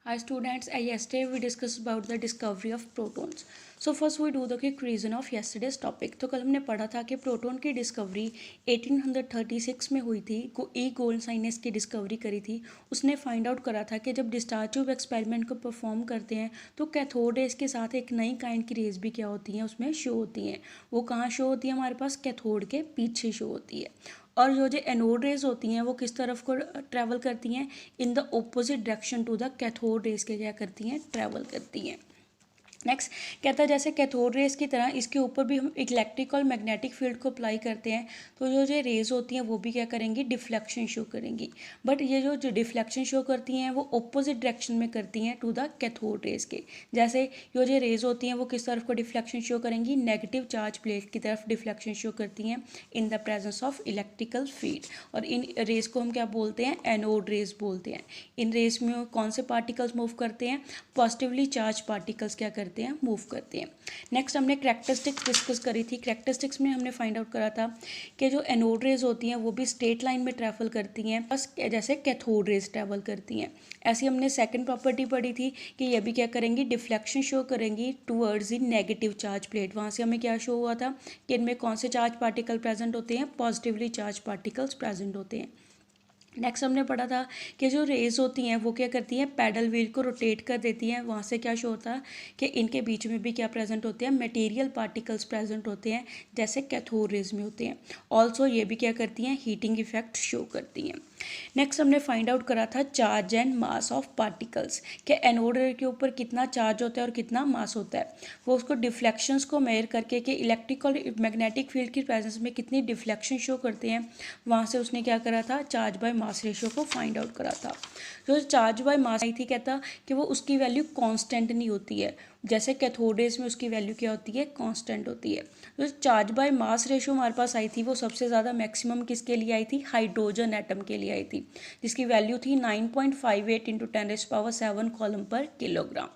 Hi students, yesterday we discussed about the discovery of protons. So first we do the quick revision of yesterday's topic. तो कल हमने पढ़ा था कि proton की डिस्कवरी 1836 में हुई थी। ई गोल्डस्टाइन ने इसकी डिस्कवरी करी थी। उसने फाइंड आउट करा था कि जब डिस्चार्ज ट्यूब एक्सपेरिमेंट को परफॉर्म करते हैं तो कैथोड रेज के साथ एक नई काइंड की रेज भी क्या होती हैं, उसमें शो होती हैं। वो कहाँ शो होती है? हमारे पास कैथोड के पीछे शो होती है। और जो एनोड रेज होती हैं वो किस तरफ को ट्रैवल करती हैं? In the opposite direction to the cathode rays के क्या करती हैं? ट्रैवल करती हैं। नेक्स्ट कहता है जैसे कैथोड रेज की तरह इसके ऊपर भी हम इलेक्ट्रिक और मैग्नेटिक फील्ड को अप्लाई करते हैं तो जो रेज होती हैं वो भी क्या करेंगी? डिफ्लेक्शन शो करेंगी। बट ये जो डिफ्लेक्शन शो करती हैं वो ऑपोजिट डायरेक्शन में करती हैं टू द कैथोड रेज के। जैसे जो रेज होती हैं वो किस तरफ को डिफ्लेक्शन शो करेंगी? नेगेटिव चार्ज प्लेट की तरफ डिफ्लेक्शन शो करती हैं in the presence of electrical field. और इन रेज को हम क्या बोलते हैं? एनोड रेज बोलते हैं। इन रेज में कौन से पार्टिकल्स मूव करते हैं? पॉजिटिवली चार्ज पार्टिकल्स क्या करते हैं? मूव करते हैं। नेक्स्ट हमने कैरेक्टरिस्टिक्स डिस्कस करी थी। कैरेक्टरिस्टिक्स में हमने फाइंड आउट करा था कि जो एनोड रेज होती हैं वो भी स्ट्रेट लाइन में ट्रैवल करती हैं बस जैसे कैथोड रेज ट्रैवल करती हैं। ऐसी हमने सेकंड प्रॉपर्टी पढ़ी थी कि ये भी क्या करेंगी? डिफ्लेक्शन शो करेंगी towards the negative charge plate. वहाँ से हमें क्या शो हुआ था कि इनमें कौन से चार्ज पार्टिकल प्रेजेंट होते हैं? पॉजिटिवली चार्ज पार्टिकल्स प्रेजेंट होते हैं। नेक्स्ट हमने पढ़ा था कि जो रेज होती हैं वो क्या करती हैं? पैडल व्हील को रोटेट कर देती हैं। वहाँ से क्या शो होता है कि इनके बीच में भी क्या प्रेजेंट होते हैं? मटेरियल पार्टिकल्स प्रेजेंट होते हैं जैसे कैथोड रेज में होते हैं। ऑल्सो ये भी क्या करती हैं? हीटिंग इफेक्ट शो करती हैं। नेक्स्ट हमने फाइंड आउट करा था charge and mass of particles कि एनोड रे के ऊपर कितना चार्ज होता है और कितना मास होता है। वो उसको डिफ्लेक्शंस को मेजर करके कि इलेक्ट्रिक और मैग्नेटिक फील्ड की प्रेजेंस में कितनी डिफ्लेक्शन शो करते हैं, वहाँ से उसने क्या करा था? चार्ज बाय मास रेशियो को फाइंड आउट करा था। जो चार्ज बाय मास आई थी कहता कि वो उसकी वैल्यू कांस्टेंट नहीं होती है, जैसे कैथोड रेज में उसकी वैल्यू क्या होती है? कांस्टेंट होती है। जो चार्ज बाय मास रेशियो हमारे पास आई थी वो सबसे ज़्यादा मैक्सिमम किसके लिए आई थी? हाइड्रोजन एटम के लिए आई थी, जिसकी वैल्यू थी 9.58 इंटू 10⁻⁷ कॉलम पर किलोग्राम।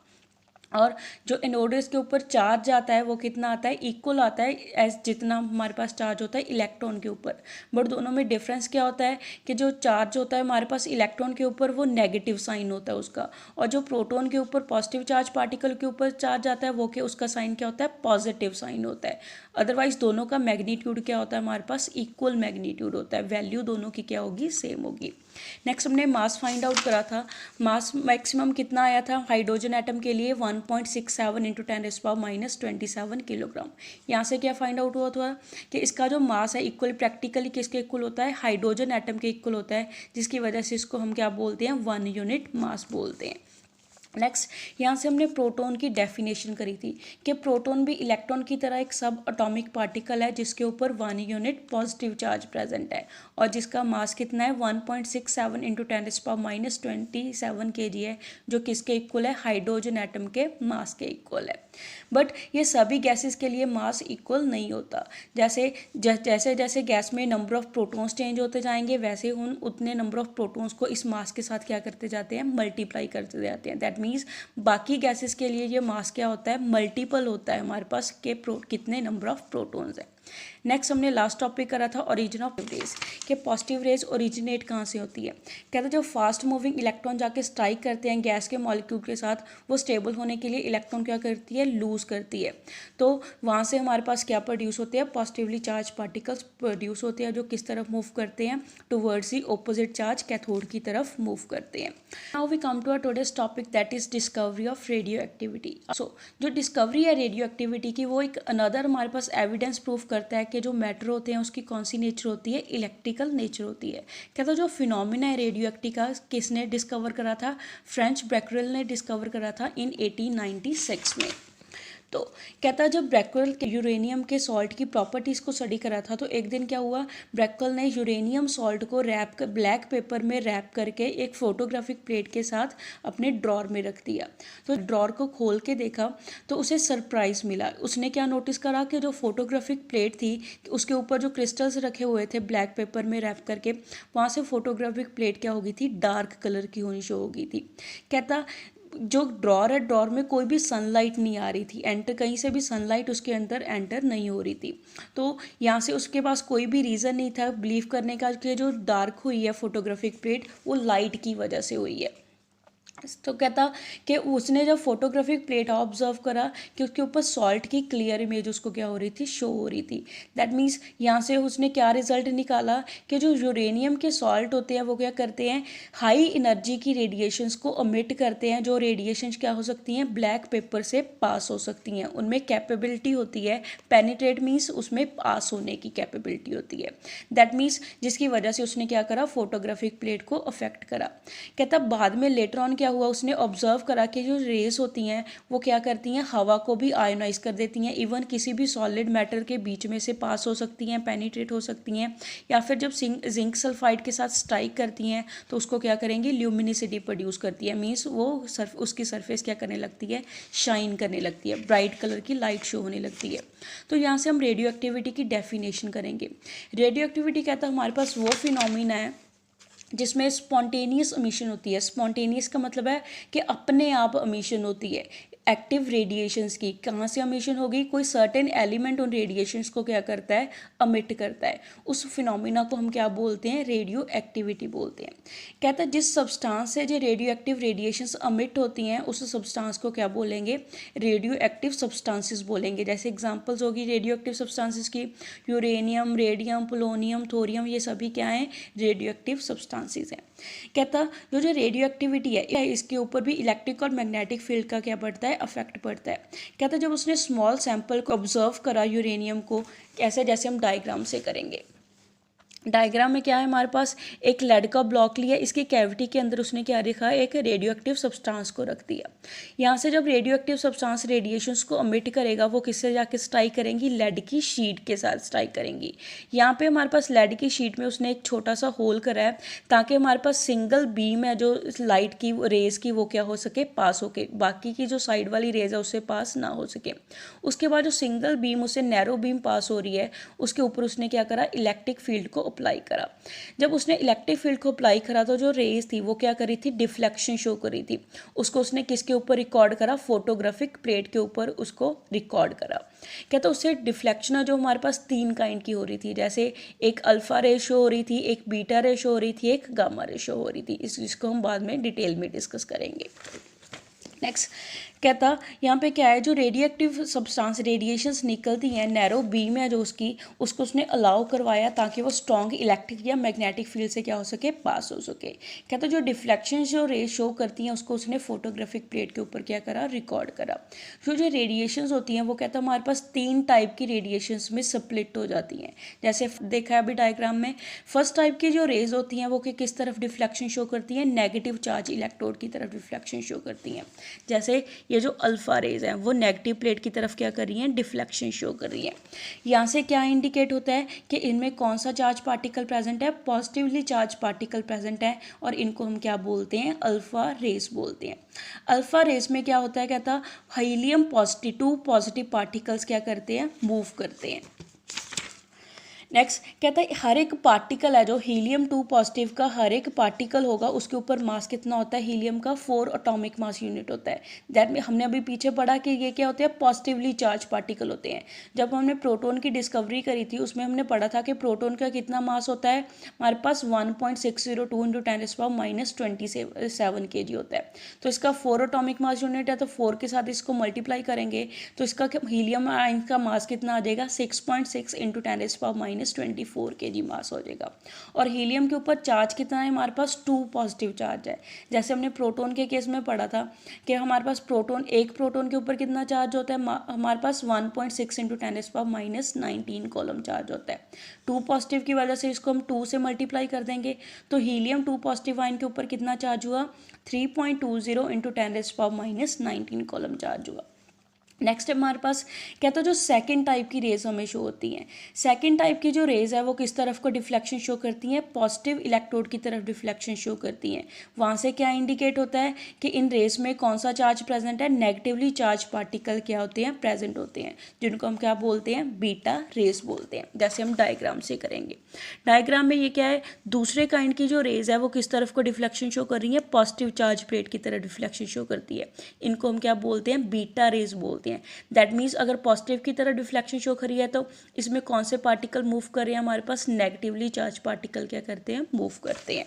और जो एनोड के ऊपर चार्ज आता है वो कितना आता है? इक्वल आता है एज जितना हमारे पास चार्ज होता है इलेक्ट्रॉन के ऊपर। बट दोनों में डिफरेंस क्या होता है कि जो चार्ज होता है हमारे पास इलेक्ट्रॉन के ऊपर वो नेगेटिव साइन होता है उसका, और जो प्रोटॉन के ऊपर पॉजिटिव चार्ज पार्टिकल के ऊपर चार्ज आता है वो उसका साइन क्या होता है? पॉजिटिव साइन होता है। अदरवाइज दोनों का मैग्नीट्यूड क्या होता है? हमारे पास इक्वल मैग्नीट्यूड होता है। वैल्यू दोनों की क्या होगी? सेम होगी। नेक्स्ट हमने मास फाइंड आउट करा था। मास मैक्सिमम कितना आया था हाइड्रोजन एटम के लिए? 1.67 इंटू 10⁻⁻27 किलोग्राम। यहाँ से क्या फाइंड आउट हुआ था कि इसका जो मास है इक्वल प्रैक्टिकली किसके इक्वल होता है? हाइड्रोजन एटम के इक्वल होता है, जिसकी वजह से इसको हम क्या बोलते हैं? 1 यूनिट मास बोलते हैं। नेक्स्ट यहाँ से हमने प्रोटॉन की डेफिनेशन करी थी कि प्रोटॉन भी इलेक्ट्रॉन की तरह एक सब एटॉमिक पार्टिकल है जिसके ऊपर 1 यूनिट पॉजिटिव चार्ज प्रेजेंट है और जिसका मास कितना है? 1.67 इंटू 10⁻⁻27 kg है, जो किसके इक्वल है? हाइड्रोजन एटम के मास के इक्वल है। बट ये सभी गैसेस के लिए मास इक्वल नहीं होता। जैसे जैसे जैसे गैस में नंबर ऑफ प्रोटॉन्स चेंज होते जाएंगे वैसे हम उतने नंबर ऑफ प्रोटॉन्स को इस मास के साथ क्या करते जाते हैं? मल्टीप्लाई करते जाते हैं। दैट मीन्स बाकी गैसेस के लिए ये मास क्या होता है? मल्टीपल होता है हमारे पास के कितने नंबर ऑफ प्रोटॉन्स हैं। नेक्स्ट हमने लास्ट टॉपिक करा था ओरिजिन ऑफ रेज कि पॉजिटिव रेज ओरिजिनेट कहाँ से होती है। कहते हैं जो फास्ट मूविंग इलेक्ट्रॉन जाके स्ट्राइक करते हैं गैस के मॉलिक्यूल के साथ, वो स्टेबल होने के लिए इलेक्ट्रॉन क्या करती है? लूज करती है। तो वहाँ से हमारे पास क्या प्रोड्यूस होते हैं? पॉजिटिवली चार्ज पार्टिकल्स प्रोड्यूस होते हैं जो किस तरफ मूव करते हैं? Towards the opposite charge cathode की तरफ मूव करते हैं। Now we come to our today's topic that is discovery of radioactivity. So जो डिस्कवरी है रेडियो एक्टिविटी की वो एक अनदर हमारे पास एविडेंस प्रूफ करता है कि जो मैटर होते हैं उसकी कौन सी नेचर होती है? इलेक्ट्रिकल नेचर होती है। कहता जो फिनोमिना है रेडियो एक्टिव का किसने डिस्कवर करा था? फ्रेंच ब्रैकरेल ने डिस्कवर करा था इन 1896 में। तो कहता जब ब्रैकवेल के यूरेनियम के सॉल्ट की प्रॉपर्टीज़ को स्टडी करा था तो एक दिन क्या हुआ, ब्रैकवेल ने यूरेनियम सॉल्ट को ब्लैक पेपर में रैप करके एक फोटोग्राफिक प्लेट के साथ अपने ड्रॉर में रख दिया। तो ड्रॉर को खोल के देखा तो उसे सरप्राइज़ मिला। उसने क्या नोटिस करा कि जो फोटोग्राफिक प्लेट थी उसके ऊपर जो क्रिस्टल्स रखे हुए थे ब्लैक पेपर में रैप करके, वहाँ से फोटोग्राफिक प्लेट क्या हो गई थी? डार्क कलर की होनी शो हो गई थी। कहता जो ड्रॉर है ड्रॉर में कोई भी सनलाइट नहीं आ रही थी, एंटर कहीं से भी सनलाइट उसके अंदर एंटर नहीं हो रही थी। तो यहाँ से उसके पास कोई भी रीज़न नहीं था बिलीव करने का कि जो डार्क हुई है फोटोग्राफिक प्लेट वो लाइट की वजह से हुई है। तो कहता कि उसने जब फोटोग्राफिक प्लेट ऑब्जर्व करा कि उसके ऊपर सॉल्ट की क्लियर इमेज उसको क्या हो रही थी, शो हो रही थी। दैट मीन्स यहाँ से उसने क्या रिजल्ट निकाला कि जो यूरेनियम के सॉल्ट होते हैं वो क्या करते हैं, हाई एनर्जी की रेडिएशंस को अमिट करते हैं। जो रेडिएशंस क्या हो सकती हैं, ब्लैक पेपर से पास हो सकती हैं, उनमें कैपेबिलिटी होती है, पेनिट्रेट मीन्स उसमें पास होने की कैपेबिलिटी होती है। दैट मीन्स जिसकी वजह से उसने क्या करा, फोटोग्राफिक प्लेट को अफेक्ट करा। कहता बाद में लेटर ऑन क्या हुआ, उसने ऑब्जर्व करा कि जो रेस होती हैं वो क्या करती हैं, हवा को भी आयोनाइज कर देती हैं, इवन किसी भी सॉलिड मैटर के बीच में से पास हो सकती हैं, पेनिट्रेट हो सकती हैं, या फिर जब जिंक सल्फाइड के साथ स्ट्राइक करती हैं तो उसको क्या करेंगी, ल्यूमिनिसिटी प्रोड्यूस करती है। मीन्स वो उसकी सरफेस क्या करने लगती है, शाइन करने लगती है, ब्राइट कलर की लाइट शो होने लगती है। तो यहाँ से हम रेडियो एक्टिविटी की डेफिनेशन करेंगे। रेडियो एक्टिविटी कहता है हमारे पास वो फिनोमिना है जिसमें स्पॉन्टेनियस एमिशन होती है। स्पॉन्टेनियस का मतलब है कि अपने आप एमिशन होती है। एक्टिव रेडिएशंस की कहाँ से एमिशन होगी, कोई सर्टेन एलिमेंट उन रेडिएशंस को क्या करता है, अमिट करता है। उस फिनोमिना को हम क्या बोलते हैं, रेडियो एक्टिविटी बोलते हैं। कहता है जिस सब्सटेंस से जो रेडियो एक्टिव रेडिएशंस अमिट होती हैं उस सब्सटेंस को क्या बोलेंगे, रेडियो एक्टिव सब्सटेंसेस बोलेंगे। जैसे एग्जांपल्स होगी रेडियो एक्टिव सब्सटेंसेस की, यूरेनियम, रेडियम, पोलोनियम, थोरियम, ये सभी क्या हैं, रेडियो एक्टिव सब्सटेंसेस हैं। कहता जो रेडियो एक्टिविटी है इसके ऊपर भी इलेक्ट्रिक और मैग्नेटिक फील्ड का क्या पड़ता है, अफेक्ट पड़ता है। कहता जब उसने स्मॉल सैंपल को ऑब्जर्व करा यूरेनियम को, ऐसे जैसे हम डायग्राम से करेंगे। डायग्राम में क्या है, हमारे पास एक लेड का ब्लॉक लिया, इसकी कैविटी के अंदर उसने क्या रखा, एक रेडियो एक्टिव सब्सटेंस को रख दिया। यहाँ से जब रेडियो एक्टिव सब्सटेंस रेडिएशंस को अमिट करेगा वो किससे जाके स्ट्राइक करेंगी, लेड की शीट के साथ स्ट्राइक करेंगी। यहाँ पे हमारे पास लेड की शीट में उसने एक छोटा सा होल करा है ताकि हमारे पास सिंगल बीम है जो लाइट की रेज की वो क्या हो सके, पास होके, बाकी की जो साइड वाली रेज है उससे पास ना हो सके। उसके बाद जो सिंगल बीम उससे नैरो बीम पास हो रही है उसके ऊपर उसने क्या करा, इलेक्ट्रिक फील्ड को अप्लाई करा। जब उसने इलेक्ट्रिक फील्ड को अप्लाई करा तो जो रेज थी वो क्या करी थी, डिफ्लेक्शन शो करी थी। उसको उसने किसके ऊपर रिकॉर्ड करा, फोटोग्राफिक प्लेट के ऊपर उसको रिकॉर्ड करा। कहता उससे डिफ्लेक्शन जो हमारे पास 3 काइंड की हो रही थी, जैसे एक अल्फा रे शो हो रही थी, एक बीटा रे शो हो रही थी, एक गामा रे शो हो रही थी। इसको हम बाद में डिटेल में डिस्कस करेंगे। नेक्स्ट कहता यहाँ पे क्या है, जो रेडियो एक्टिव सब्सटेंस रेडिएशंस निकलती हैं, नैरो बीम है जो उसको उसने अलाउ करवाया ताकि वो स्ट्रॉन्ग इलेक्ट्रिक या मैग्नेटिक फील्ड से क्या हो सके, पास हो सके। कहता जो डिफ्लेक्शन जो रेज शो करती हैं उसको उसने फोटोग्राफिक प्लेट के ऊपर क्या करा, रिकॉर्ड करा। जो रेडिएशंस होती हैं वो कहता हमारे पास 3 टाइप की रेडिएशंस में स्प्लिट हो जाती हैं। जैसे देखा है अभी डायग्राम में, फर्स्ट टाइप की जो रेज होती हैं वो किस तरफ डिफ्लेक्शन शो करती हैं, नेगेटिव चार्ज इलेक्ट्रोड की तरफ डिफ्लेक्शन शो करती हैं। जैसे ये जो अल्फा रेज हैं वो नेगेटिव प्लेट की तरफ क्या कर रही हैं, डिफ्लेक्शन शो कर रही हैं। यहाँ से क्या इंडिकेट होता है कि इनमें कौन सा चार्ज पार्टिकल प्रेजेंट है, पॉजिटिवली चार्ज पार्टिकल प्रेजेंट है, और इनको हम क्या बोलते हैं, अल्फा रेज बोलते हैं। अल्फा रेज में क्या होता है, कहता हीलियम पॉजिटिव 2 पॉजिटिव पार्टिकल्स क्या करते हैं, मूव करते हैं। नेक्स्ट कहता है हर एक पार्टिकल है जो हीलियम 2 पॉजिटिव का हर एक पार्टिकल होगा उसके ऊपर मास कितना होता है, हीलियम का 4 एटॉमिक मास यूनिट होता है। दैट में हमने अभी पीछे पढ़ा कि ये क्या होते हैं, पॉजिटिवली चार्ज पार्टिकल होते हैं। जब हमने प्रोटॉन की डिस्कवरी करी थी उसमें हमने पढ़ा था कि प्रोटॉन का कितना मास होता है, हमारे पास 1.602 × 10⁻27 kg होता है। तो इसका 4 एटॉमिक मास यूनिट है तो 4 के साथ इसको मल्टीप्लाई करेंगे तो इसका हीलियम आयन का मास कितना आ जाएगा, 6.6 × 10⁻24 kg मास हो जाएगा। और हीलियम के ऊपर चार्ज कितना है, हमारे पास 2 पॉजिटिव चार्ज है। जैसे हमने प्रोटॉन के केस में पढ़ा था कि हमारे पास एक प्रोटॉन के ऊपर कितना चार्ज होता है, हमारे पास 1.6 × 10⁻19 कॉलम चार्ज होता है। 2 पॉजिटिव की वजह से इसको हम 2 से मल्टीप्लाई कर देंगे तो हीलियम 2 पॉजिटिव आयन के ऊपर कितना चार्ज हुआ, 3.20 × 10⁻19 कॉलम चार्ज हुआ। नेक्स्ट हमारे पास कहता है जो सेकंड टाइप की रेज हमें शो होती हैं। सेकंड टाइप की जो रेज है वो किस तरफ को डिफ्लेक्शन शो करती हैं, पॉजिटिव इलेक्ट्रोड की तरफ डिफ्लेक्शन शो करती हैं। वहाँ से क्या इंडिकेट होता है कि इन रेज में कौन सा चार्ज प्रेजेंट है, नेगेटिवली चार्ज पार्टिकल क्या होते हैं, प्रेजेंट होते हैं, जिनको हम क्या बोलते हैं, बीटा रेज बोलते हैं। जैसे हम डायग्राम से करेंगे। डायग्राम में ये क्या है, दूसरे काइंड की जो रेज है वो किस तरफ को डिफ्लेक्शन शो कर रही है, पॉजिटिव चार्ज प्लेट की तरफ डिफ्लेक्शन शो करती है। इनको हम क्या बोलते हैं, बीटा रेज बोलते हैं। दैट मीन्स अगर पॉजिटिव की तरह डिफ्लेक्शन शो करी है तो इसमें कौन से पार्टिकल मूव कर रहे हैं, हमारे पास नेगेटिवली चार्ज पार्टिकल क्या करते हैं, मूव करते हैं।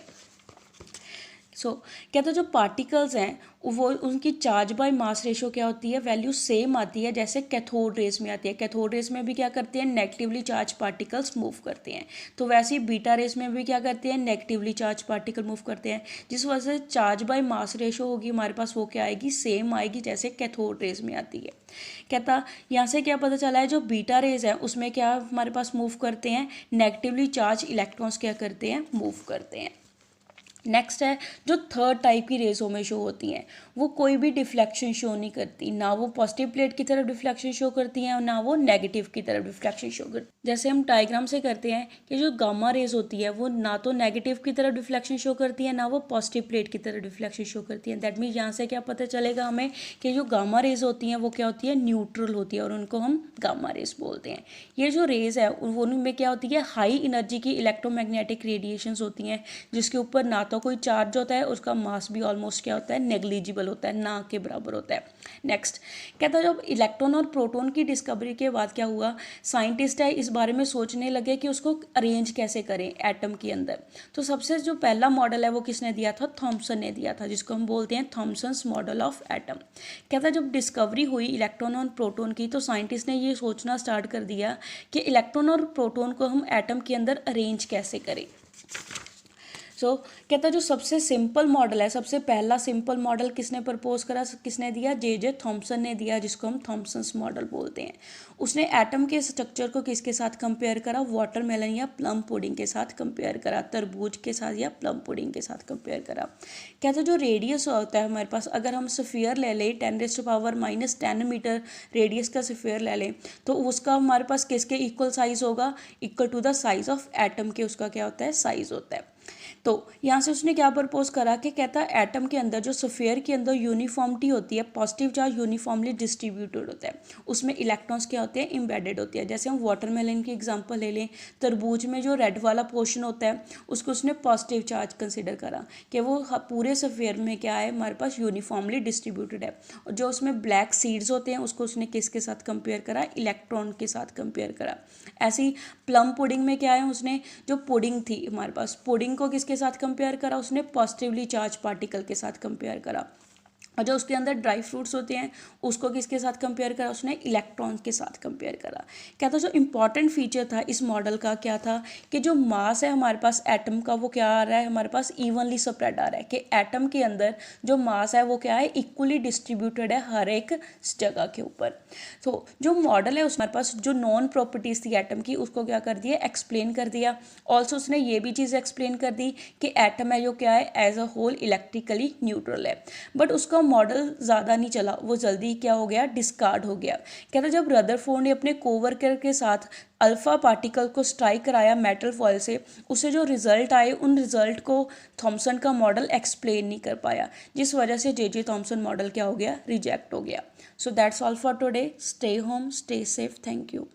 कहते हैं जो पार्टिकल्स हैं वो उनकी चार्ज बाय मास रेशो क्या होती है, वैल्यू सेम आती है जैसे कैथोड रेस में आती है। कैथोड रेस में भी क्या करते हैं, नेगेटिवली चार्ज पार्टिकल्स मूव करते हैं, तो वैसे ही बीटा रेस में भी क्या करते हैं, नेगेटिवली चार्ज पार्टिकल मूव करते हैं, जिस वजह से चार्ज बाय मास रेशो होगी हमारे पास वो क्या आएगी, सेम आएगी जैसे कैथोड रेस में आती है। कहता यहाँ से क्या पता चला है, जो बीटा रेज है उसमें क्या हमारे पास मूव करते हैं, नेगेटिवली चार्ज इलेक्ट्रॉन्स क्या करते हैं, मूव करते हैं। नेक्स्ट है जो थर्ड टाइप की रेसों में शो होती हैं, वो कोई भी डिफ्लेक्शन शो नहीं करती, ना वो पॉजिटिव प्लेट की तरफ डिफ्लेक्शन शो करती हैं और ना वो नेगेटिव की तरफ डिफ्लेक्शन शो करती हैं। जैसे हम डायग्राम से करते हैं कि जो गामा रेज होती है वो ना तो नेगेटिव की तरफ डिफ्लेक्शन शो करती है ना वो पॉजिटिव प्लेट की तरफ डिफ्लेक्शन शो करती है। दैट मीन्स यहाँ से क्या पता चलेगा हमें कि जो गामा रेज होती हैं वो क्या होती है, न्यूट्रल होती है और उनको हम गामा रेज बोलते हैं। ये जो रेज है उनमें क्या होती है, हाई एनर्जी की इलेक्ट्रोमैग्नेटिक रेडिएशंस होती हैं, जिसके ऊपर ना तो कोई चार्ज होता है, उसका मास भी ऑलमोस्ट क्या होता है, नेग्लिजिबल होता है, ना के बराबर होता है। नेक्स्ट कहता है जब इलेक्ट्रॉन और प्रोटॉन की डिस्कवरी के बाद क्या हुआ, साइंटिस्ट है इस बारे में सोचने लगे कि उसको अरेंज कैसे करें एटम के अंदर। तो सबसे जो पहला मॉडल है वो किसने दिया था, थॉमसन ने दिया था, जिसको हम बोलते हैं थॉमसन्स मॉडल ऑफ एटम। कहता है जब डिस्कवरी हुई इलेक्ट्रॉन और प्रोटॉन की तो साइंटिस्ट ने ये सोचना स्टार्ट कर दिया कि इलेक्ट्रॉन और प्रोटॉन को हम एटम के अंदर अरेंज कैसे करें। कहता है जो सबसे सिंपल मॉडल है, सबसे पहला सिंपल मॉडल किसने प्रपोज करा, किसने दिया, जे थॉमसन ने दिया, जिसको हम थॉमसन्स मॉडल बोलते हैं। उसने एटम के स्ट्रक्चर को किसके साथ कंपेयर करा, वाटरमेलन या प्लम पुडिंग के साथ कंपेयर करा, तरबूज के साथ या प्लम पुडिंग के साथ कंपेयर करा। कहता है जो रेडियस होता है हमारे पास, अगर हम स्फीयर ले लें 10⁻⁻10 मीटर रेडियस का स्फीयर ले लें तो उसका हमारे पास किसके इक्वल साइज होगा, equal to the size of atom के उसका क्या होता है, साइज होता है। तो यहाँ से उसने क्या प्रपोज करा कि कहता है एटम के अंदर जो स्फीयर के अंदर यूनिफॉर्मिटी होती है, पॉजिटिव चार्ज यूनिफॉर्मली डिस्ट्रीब्यूटेड होता है, उसमें इलेक्ट्रॉन्स क्या होते हैं, एम्बेडेड होती है। जैसे हम वाटरमेलन की एग्जांपल ले लें, तरबूज में जो रेड वाला पोर्शन होता है उसको उसने पॉजिटिव चार्ज कंसिडर करा कि वो पूरे स्फीयर में क्या है, हमारे पास यूनिफॉर्मली डिस्ट्रीब्यूटेड है। और जो उसमें ब्लैक सीड्स होते हैं उसको उसने किसके साथ कंपेयर करा, इलेक्ट्रॉन के साथ कंपेयर करा। ऐसे ही प्लम पुडिंग में क्या है, उसने जो पुडिंग थी हमारे पास, पुडिंग को किसके साथ कंपेयर करा, उसने पॉजिटिवली चार्ज पार्टिकल के साथ कंपेयर करा। और जो उसके अंदर ड्राई फ्रूट्स होते हैं उसको किसके साथ कंपेयर करा, उसने इलेक्ट्रॉन के साथ कंपेयर करा। क्या था जो इंपॉर्टेंट फीचर था इस मॉडल का, क्या था कि जो मास है हमारे पास एटम का वो क्या आ रहा है, हमारे पास इवनली स्प्रेड आ रहा है, कि एटम के अंदर जो मास है वो क्या है, इक्वली डिस्ट्रीब्यूटेड है हर एक जगह के ऊपर। तो जो मॉडल है उसमें हमारे पास जो नॉन प्रॉपर्टीज थी एटम की उसको क्या कर दिया, एक्सप्लेन कर दिया। ऑल्सो उसने ये भी चीज़ एक्सप्लेन कर दी कि एटम है जो क्या है, as a whole electrically neutral है। बट उसका मॉडल ज़्यादा नहीं चला, वो जल्दी क्या हो गया, डिस्कार्ड हो गया। कहता जब रदरफोर्ड ने अपने कोवर्कर के साथ अल्फा पार्टिकल को स्ट्राइक कराया मेटल फॉयल से, उसे जो रिजल्ट आए उन रिजल्ट को थॉमसन का मॉडल एक्सप्लेन नहीं कर पाया, जिस वजह से जे थॉमसन मॉडल क्या हो गया, रिजेक्ट हो गया। So that's all for today. Stay home, stay safe, thank you.